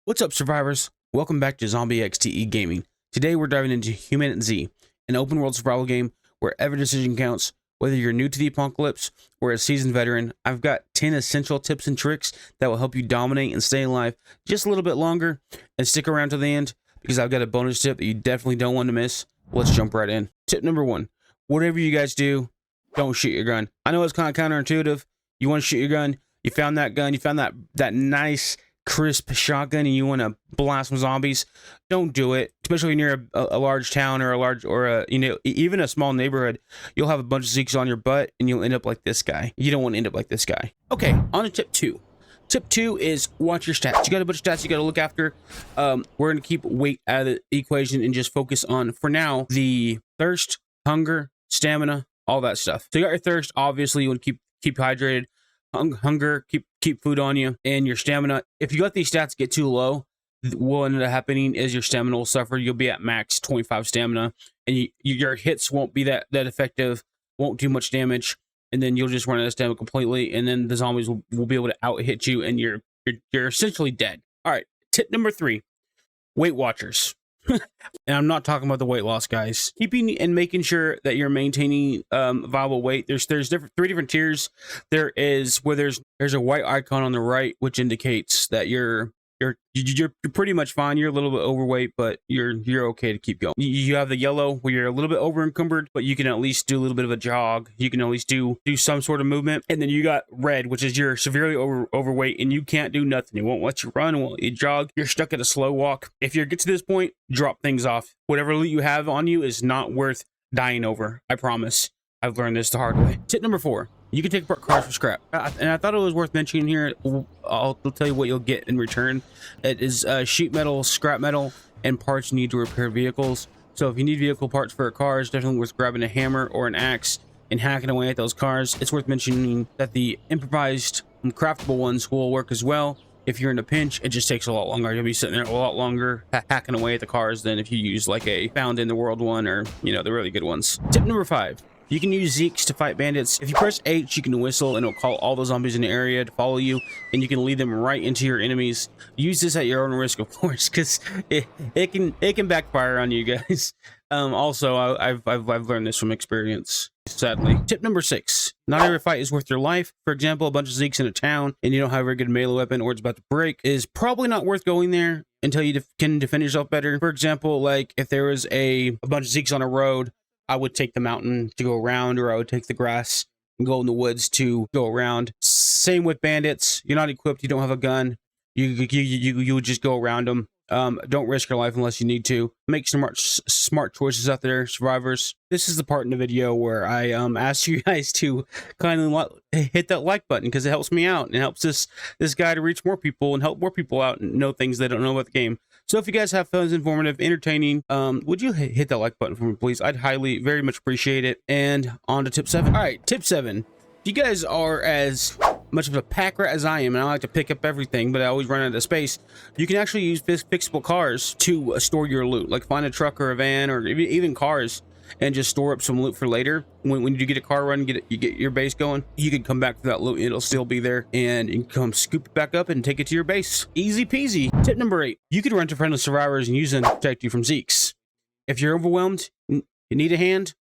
What's up, survivors? Welcome back to ZombieXTE Gaming. Today we're diving into Humanitz, an open world survival game where every decision counts. Whether you're new to the apocalypse or a seasoned veteran, I've got 10 essential tips and tricks that will help you dominate and stay alive just a little bit longer. And stick around to the end because I've got a bonus tip that you definitely don't want to miss. Let's jump right in. Tip number 1. Whatever you guys do, don't shoot your gun. I know it's kind of counterintuitive. You want to shoot your gun, you found that gun, you found that nice crisp shotgun and you want to blast some zombies. Don't do it, especially when you're a large town or even a small neighborhood. You'll have a bunch of zekes on your butt and you'll end up like this guy. You don't want to end up like this guy. Okay, on to tip 2. Tip 2 is watch your stats. You got a bunch of stats you got to look after. We're going to keep weight out of the equation and just focus on, for now, the thirst, hunger, stamina, all that stuff. So you got your thirst. Obviously, you want to keep hydrated. Hunger, keep food on you, and your stamina. If you let these stats get too low, what end up happening is your stamina will suffer. You'll be at max 25 stamina, and your hits won't be that effective, won't do much damage, and then you'll just run out of stamina completely, and then the zombies will be able to out hit you, and you're essentially dead. All right, tip number 3: Weight Watchers. And I'm not talking about the weight loss guys. Keeping and making sure that you're maintaining viable weight. There's three different tiers. There is where there's a white icon on the right which indicates that you're pretty much fine. You're a little bit overweight, but you're okay to keep going. You have the yellow where you're a little bit over encumbered, but you can at least do a little bit of a jog. You can at least do some sort of movement. And then you got red, which is you're severely overweight and you can't do nothing. It won't let you run, it won't let you jog. You're stuck at a slow walk. If you get to this point, drop things off. Whatever loot you have on you is not worth dying over. I promise. I've learned this the hard way. Tip number 4. You can take apart cars for scrap. And I thought it was worth mentioning here. I'll tell you what you'll get in return. It is sheet metal, scrap metal, and parts you need to repair vehicles. So if you need vehicle parts for a car, it's definitely worth grabbing a hammer or an axe and hacking away at those cars. It's worth mentioning that the improvised craftable ones will work as well. If you're in a pinch, it just takes a lot longer. You'll be sitting there a lot longer hacking away at the cars than if you use like a found in the world one or, the really good ones. Tip number 5. You can use zekes to fight bandits. If you press H, you can whistle and it'll call all the zombies in the area to follow you, and you can lead them right into your enemies. Use this at your own risk, of course, because it can backfire on you guys. Also, I've learned this from experience, sadly. Tip number 6: not every fight is worth your life. For example, a bunch of zekes in a town and you don't have a very good melee weapon or it's about to break is probably not worth going there until you can defend yourself better. For example, like if there was a bunch of zekes on a road, I would take the mountain to go around, or I would take the grass and go in the woods to go around. Same with bandits. You're not equipped. You don't have a gun. You would just go around them. Don't risk your life unless you need to. Make smart choices out there, survivors. This is the part in the video where I ask you guys to kindly hit that like button because it helps me out and it helps this guy to reach more people and help more people out and know things they don't know about the game. So if you guys have fun, informative, entertaining, would you hit that like button for me, please? I'd very much appreciate it. And on to tip 7. All right, tip 7. If you guys are as much of a pack rat as I am, and I like to pick up everything, but I always run out of space, you can actually use fixable cars to store your loot. Like find a truck or a van or even cars and just store up some loot for later. When you get a car run, you get your base going, you can come back to that loot and it'll still be there, and you can come scoop it back up and take it to your base. Easy peasy. Tip number 8: you can run to friendly survivors and use them to protect you from zekes. If you're overwhelmed, you need a hand,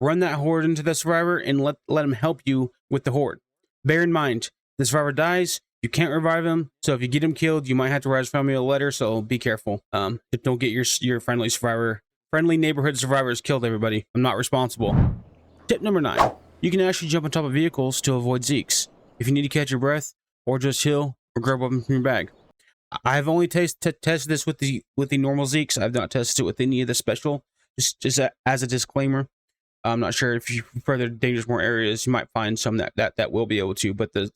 run that horde into the survivor and let them help you with the horde. Bear in mind, the survivor dies, you can't revive him, so if you get him killed, you might have to write his family a letter, so be careful. Don't get your friendly neighborhood survivors killed, everybody. I'm not responsible. Tip number 9: you can actually jump on top of vehicles to avoid zekes. If you need to catch your breath, or just heal, or grab a weapon from your bag. I've only tested this with the normal zekes. I've not tested it with any of the special, just as a disclaimer. I'm not sure if you further dangerous more areas, you might find some that will be able to, but the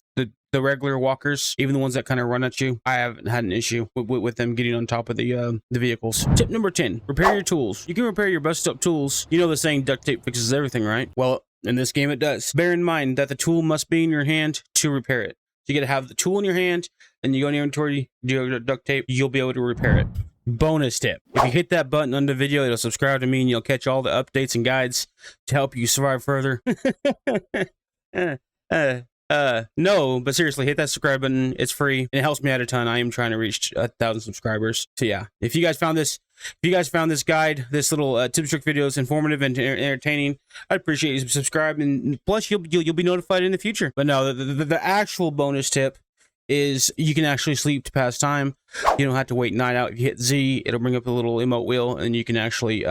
regular walkers, even the ones that kind of run at you, I haven't had an issue with them getting on top of the vehicles. Tip number 10: repair your tools. You can repair your busted up tools. You know the saying, duct tape fixes everything, right? Well, in this game it does. Bear in mind that the tool must be in your hand to repair it. So you gotta have the tool in your hand, and you go in your inventory, do duct tape, you'll be able to repair it. Bonus tip: if you hit that button under the video, it'll subscribe to me and you'll catch all the updates and guides to help you survive further. No, but seriously, hit that subscribe button. It's free and it helps me out a ton. I am trying to reach 1,000 subscribers. So yeah, if you guys found this guide, this little tips trick videos informative and entertaining, I'd appreciate you subscribing. Plus, you'll be notified in the future. But no, the actual bonus tip is you can actually sleep to pass time. You don't have to wait night out. If you hit Z, it'll bring up a little emote wheel, and you can actually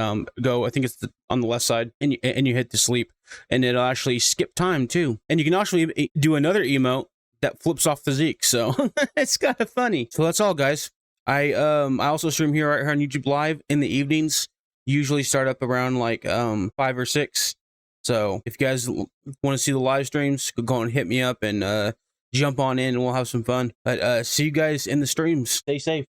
go. I think it's on the left side, and you hit to sleep, and it'll actually skip time too. And you can actually do another emote that flips off the Zeke. So it's kind of funny. So that's all, guys. I also stream here right here on YouTube Live in the evenings. Usually start up around like 5 or 6. So if you guys want to see the live streams, go and hit me up and jump on in and we'll have some fun. But see you guys in the streams. Stay safe.